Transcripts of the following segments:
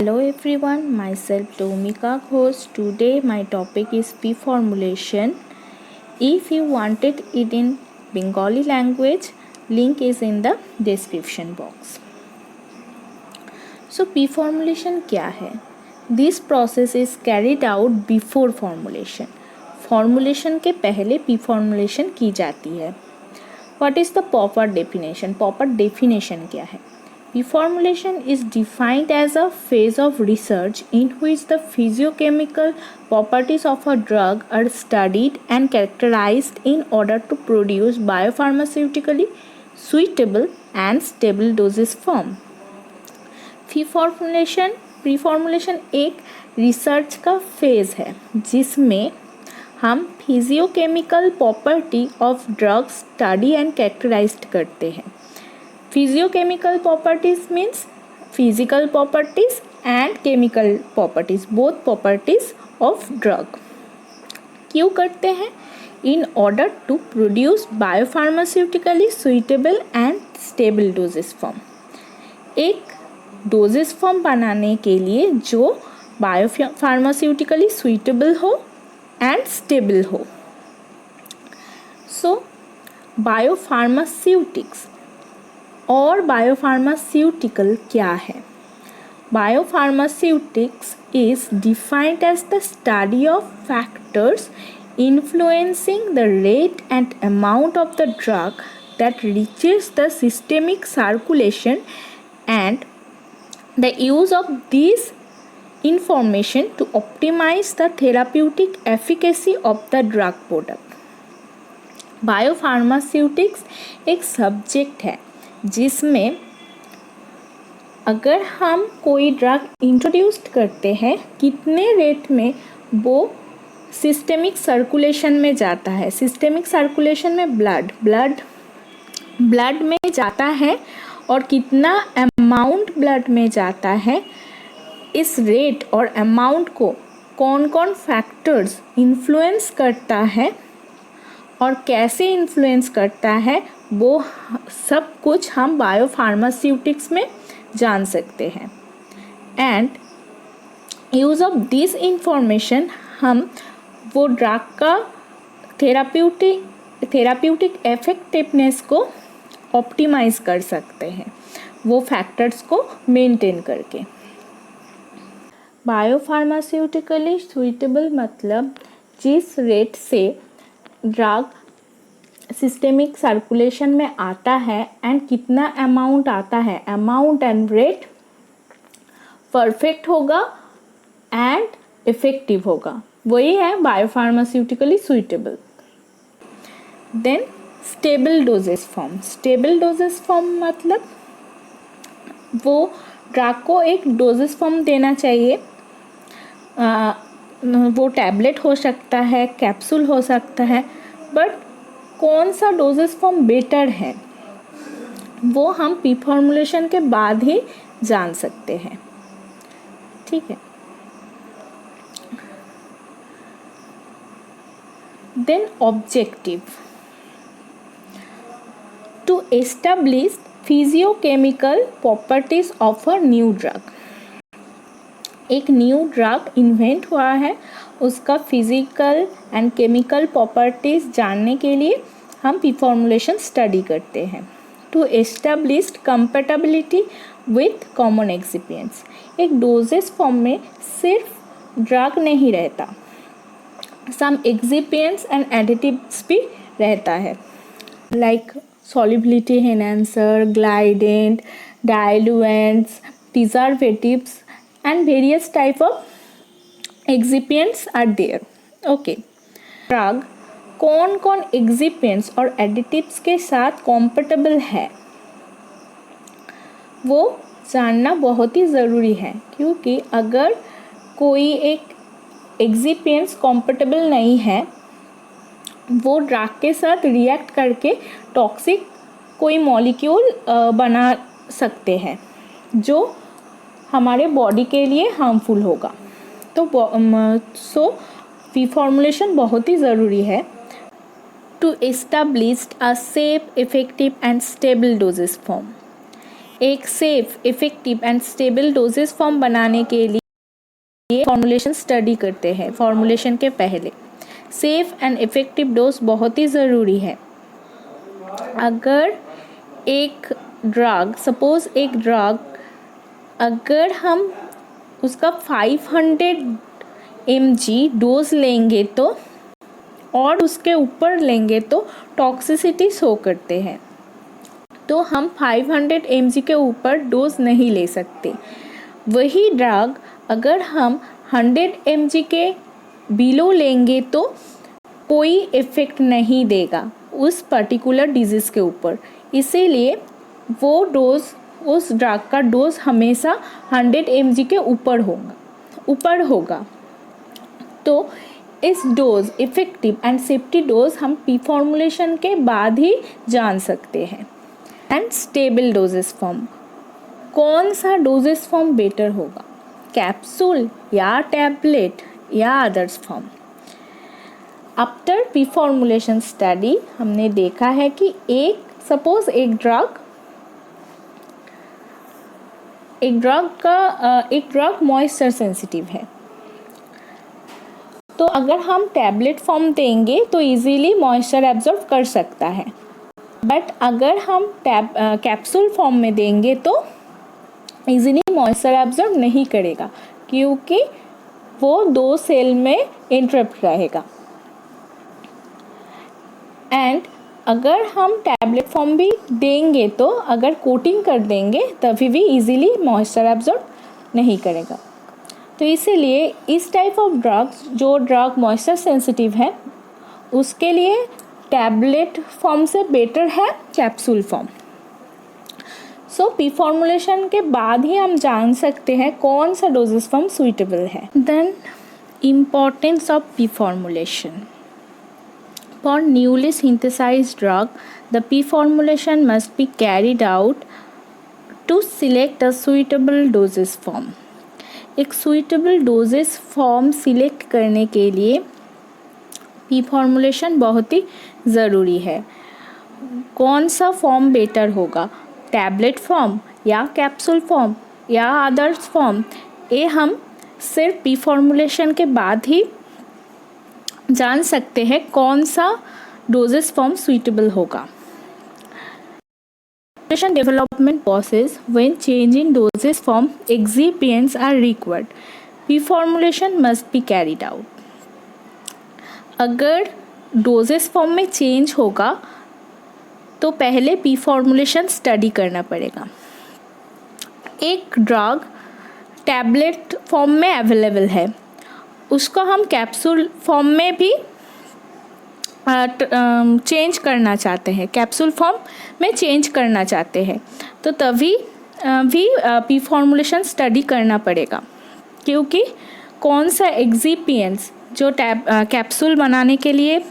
Hello everyone, myself Tomika Ghosh. Today my topic is P formulation. If you wanted it in Bengali language, link is in the description box. So P formulation क्या है? This process is carried out before formulation. Formulation के पहले P formulation की जाती है. What is the proper definition? Proper definition क्या है? P formulation is defined as a phase of research in which the physiochemical properties of a drug are studied and characterized in order to produce biopharmaceutically suitable and stable dosage form. Preformulation एक research का phase है जिसमें हम physicochemical property of drugs study and characterized करते हैं. Physicochemical properties means physical properties and chemical properties, both properties of drug. क्यों करते हैं? In order to produce biopharmaceutically suitable and stable dosage form. एक डोजेस फॉर्म बनाने के लिए जो बायोफार्मास्यूटिकली सुइटेबल हो एंड स्टेबल हो. सो बायोफार्मास्यूटिक्स और बायोफार्मास्यूटिकल क्या है? Biopharmaceutics is defined as the study of factors influencing the rate and amount of the drug that reaches the systemic circulation and the use of these information to optimize the therapeutic efficacy of the drug product. Biopharmaceutics एक subject है जिसमें अगर हम कोई drug introduce करते हैं कितने rate में वो सिस्टेमिक सर्कुलेशन में जाता है. सिस्टेमिक सर्कुलेशन में ब्लड में जाता है और कितना अमाउंट ब्लड में जाता है, इस रेट और अमाउंट को कौन कौन फैक्टर्स इन्फ्लुएंस करता है और कैसे इन्फ्लुएंस करता है, वो सब कुछ हम बायोफार्मास्यूटिक्स में जान सकते हैं. And use of this information हम वो ड्रग का थेराप्यूटिक इफेक्टिवनेस को ऑप्टिमाइज कर सकते हैं, वो फैक्टर्स को मेंटेन करके. बायोफार्मास्यूटिकली सुइटेबल मतलब जिस रेट से ड्रग सिस्टेमिक सर्कुलेशन में आता है एंड कितना अमाउंट आता है, अमाउंट एंड रेट परफेक्ट होगा एंड इफेक्टिव होगा, वही है biopharmaceutically suitable. Then stable dosage form. Stable dosage form मतलब वो ड्रग को एक डोजेस फॉर्म देना चाहिए. वो टैबलेट हो सकता है, कैप्सूल हो सकता है, बट कौन सा डोजेस फॉर्म बेटर है वो हम पी फॉर्मुलेशन के बाद ही जान सकते हैं. ठीक है. Then objective to establish physicochemical properties of a new drug. एक न्यू ड्रग इन्वेंट हुआ है, उसका फिजिकल एंड केमिकल प्रॉपर्टीज जानने के लिए हम पी फॉर्मुलेशन स्टडी करते हैं. To establish compatibility with common excipients. एक डोजेस फॉर्म में सिर्फ ड्रग नहीं रहता, सम एक्सिपिएंट्स एंड एडिटिव्स भी रहता है, like solubility enhancer, glidant, diluents, preservatives and various type of excipients are there. Okay. Drug कौन कौन excipients और additives के साथ compatible है वो जानना बहुत ही ज़रूरी है, क्योंकि अगर कोई एक excipients compatible नहीं है वो ड्रग के साथ रिएक्ट करके टॉक्सिक कोई मॉलिक्यूल बना सकते हैं जो हमारे बॉडी के लिए हार्मफुल होगा. तो पी फॉर्मुलेशन बहुत ही ज़रूरी है to establish a safe, effective and stable dosage form. एक safe, effective and stable dosage form बनाने के लिए फॉर्मुलेशन स्टडी करते हैं। फॉर्मुलेशन के पहले सेफ एंड इफ़ेक्टिव डोज बहुत ही ज़रूरी है। अगर एक ड्रग, सपोज़ एक ड्रग अगर हम उसका 500 mg डोज लेंगे तो और उसके ऊपर लेंगे तो टॉक्सिसिटी शो करते हैं, तो हम 500 mg के ऊपर डोज नहीं ले सकते। वही ड्रग अगर हम 100 mg के बिलो लेंगे तो कोई इफ़ेक्ट नहीं देगा उस पर्टिकुलर डिजीज़ के ऊपर। इसीलिए वो डोज, उस ड्रग का डोज हमेशा 100 mg के ऊपर होगा। तो इस dose, effective and safety dose हम पी फॉर्मुलेशन के बाद ही जान सकते हैं। एंड स्टेबल डोजेस फॉर्म, कौन सा डोजेस फॉर्म बेटर होगा, कैप्सूल या टैबलेट या others form. After P formulation study हमने देखा है कि सपोज एक ड्रग मॉइस्चर सेंसिटिव है, तो अगर हम टैबलेट फॉर्म देंगे तो इजीली मॉइस्चर एब्जॉर्ब कर सकता है, बट अगर हम कैप्सूल फॉर्म में देंगे तो इजीली मॉइस्चर एब्जॉर्ब नहीं करेगा, क्योंकि वो 2 सेल में इंटरप्ट रहेगा। एंड अगर हम टैबलेट फॉर्म भी देंगे तो अगर कोटिंग कर देंगे तभी भी इजीली मॉइस्चर एब्जॉर्ब नहीं करेगा। तो इसीलिए इस टाइप ऑफ ड्रग्स, जो ड्रग मॉइस्चर सेंसिटिव है, उसके लिए टैबलेट फॉर्म से बेटर है capsule form. So pre formulation के बाद ही हम जान सकते हैं कौन सा डोजेस फॉर्म सुइटेबल है। Then importance of pre formulation. For newly synthesized drug, the P formulation must be carried out to select a suitable dosage form. एक suitable dosage form select करने के लिए P formulation बहुत ही ज़रूरी है। कौन सा फॉर्म बेटर होगा, टैबलेट फॉर्म या कैप्सूल फॉर्म या अदर्स फॉर्म, ये हम सिर्फ P formulation के बाद ही जान सकते हैं कौन सा डोजेस फॉर्म सुइटेबल होगा। Development process when change in dosage form excipients are required, pre formulation must be carried out. अगर डोजेस फॉर्म में चेंज होगा तो पहले पी फॉर्मुलेशन स्टडी करना पड़ेगा। एक ड्रग टैबलेट फॉर्म में अवेलेबल है, उसको हम कैप्सूल फॉर्म में भी चेंज करना चाहते हैं, कैप्सूल फॉर्म में चेंज करना चाहते हैं, तो तभी भी पी फॉर्मुलेशन स्टडी करना पड़ेगा, क्योंकि कौन सा एक्सिपिएंट्स जो कैप्सूल बनाने के लिए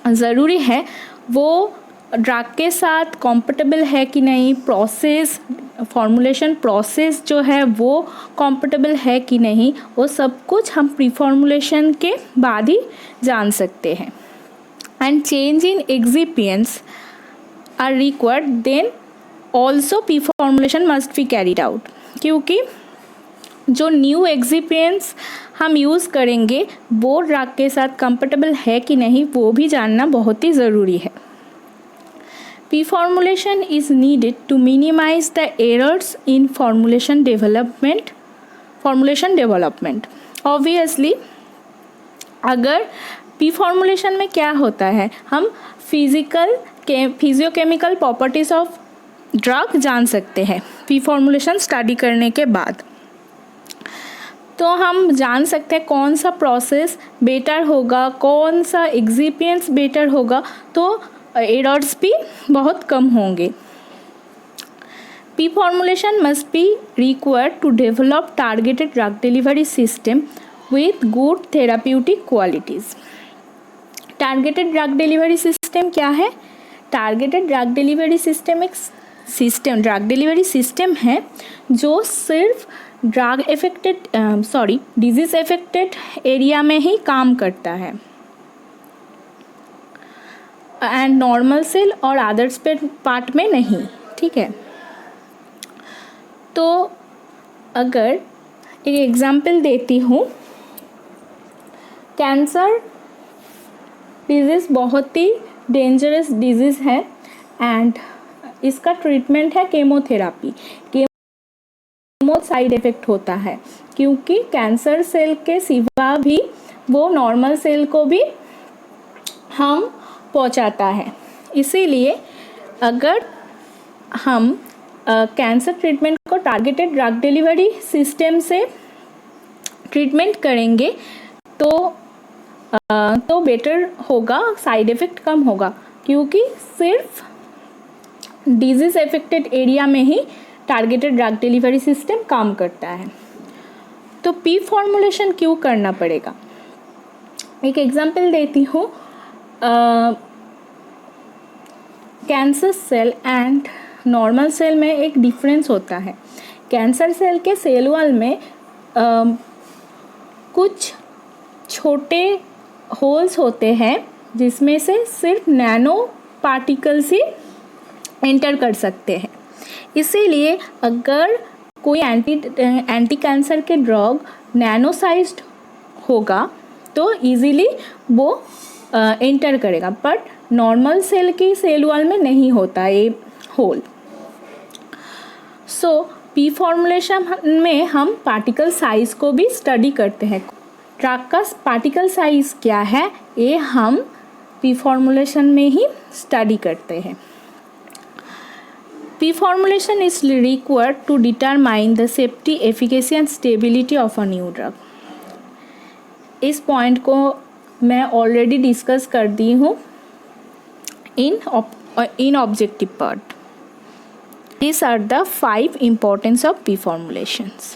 ज़रूरी है वो ड्रग के साथ कंपेटेबल है कि नहीं, प्रोसेस, फॉर्मुलेशन प्रोसेस जो है वो कंपेटेबल है कि नहीं, वो सब कुछ हम प्री फॉर्मुलेशन के बाद ही जान सकते हैं। And change in excipients are required, then also pre formulation must be carried out, क्योंकि जो न्यू एक्सिपिएंट्स हम यूज़ करेंगे वो ड्रग के साथ कंपेटेबल है कि नहीं, वो भी जानना बहुत ही ज़रूरी है। P formulation is needed to minimize the errors in formulation development. Obviously, अगर P formulation में क्या होता है, हम फिजियोकेमिकल प्रॉपर्टीज़ ऑफ ड्रग जान सकते हैं P formulation स्टडी करने के बाद। तो हम जान सकते हैं कौन सा प्रोसेस बेटर होगा, कौन सा एक्सिपिएंट्स बेटर होगा, तो एरर्स भी बहुत कम होंगे। Pre formulation must be required to develop targeted drug delivery system with good therapeutic qualities. Targeted drug delivery system क्या है? टारगेटेड ड्रग डिलीवरी सिस्टम एक ड्रग डिलीवरी सिस्टम है जो सिर्फ डिजीज़ एफेक्टेड एरिया में ही काम करता है एंड नॉर्मल सेल और अदर्स पार्ट में नहीं, ठीक है। तो अगर एक एग्जाम्पल देती हूँ, कैंसर डिजीज़ बहुत ही डेंजरस डिजीज़ है एंड इसका ट्रीटमेंट है केमोथेरापी। केमो साइड इफ़ेक्ट होता है क्योंकि कैंसर सेल के सिवा भी वो नॉर्मल सेल को भी हम पहुंचाता है। इसीलिए अगर हम कैंसर ट्रीटमेंट को टारगेटेड ड्रग डिलीवरी सिस्टम से ट्रीटमेंट करेंगे तो बेटर होगा, साइड इफ़ेक्ट कम होगा, क्योंकि सिर्फ डिजीज़ एफेक्टेड एरिया में ही टारगेटेड ड्रग डिलीवरी सिस्टम काम करता है। तो पी फॉर्मुलेशन क्यों करना पड़ेगा? एक एग्जांपल देती हूँ, cancer cell and normal cell में एक डिफरेंस होता है। कैंसर सेल के सेल वॉल में कुछ छोटे होल्स होते हैं जिसमें से सिर्फ नैनो पार्टिकल्स ही एंटर कर सकते हैं। इसीलिए अगर कोई एंटी कैंसर के ड्रग नैनो साइज्ड होगा तो इजीली वो एंटर करेगा, बट नॉर्मल सेल की सेल वॉल में नहीं होता ये होल। सो पी फॉर्मुलेशन में हम पार्टिकल साइज को भी स्टडी करते हैं। ड्रग का पार्टिकल साइज क्या है ये हम पी फॉर्मुलेशन में ही स्टडी करते हैं। Pre formulation is required to determine the safety, efficacy and stability of a new drug. इस पॉइंट को मैं ऑलरेडी डिस्कस कर दी हूँ in objective part. These are the 5 importance of P formulations.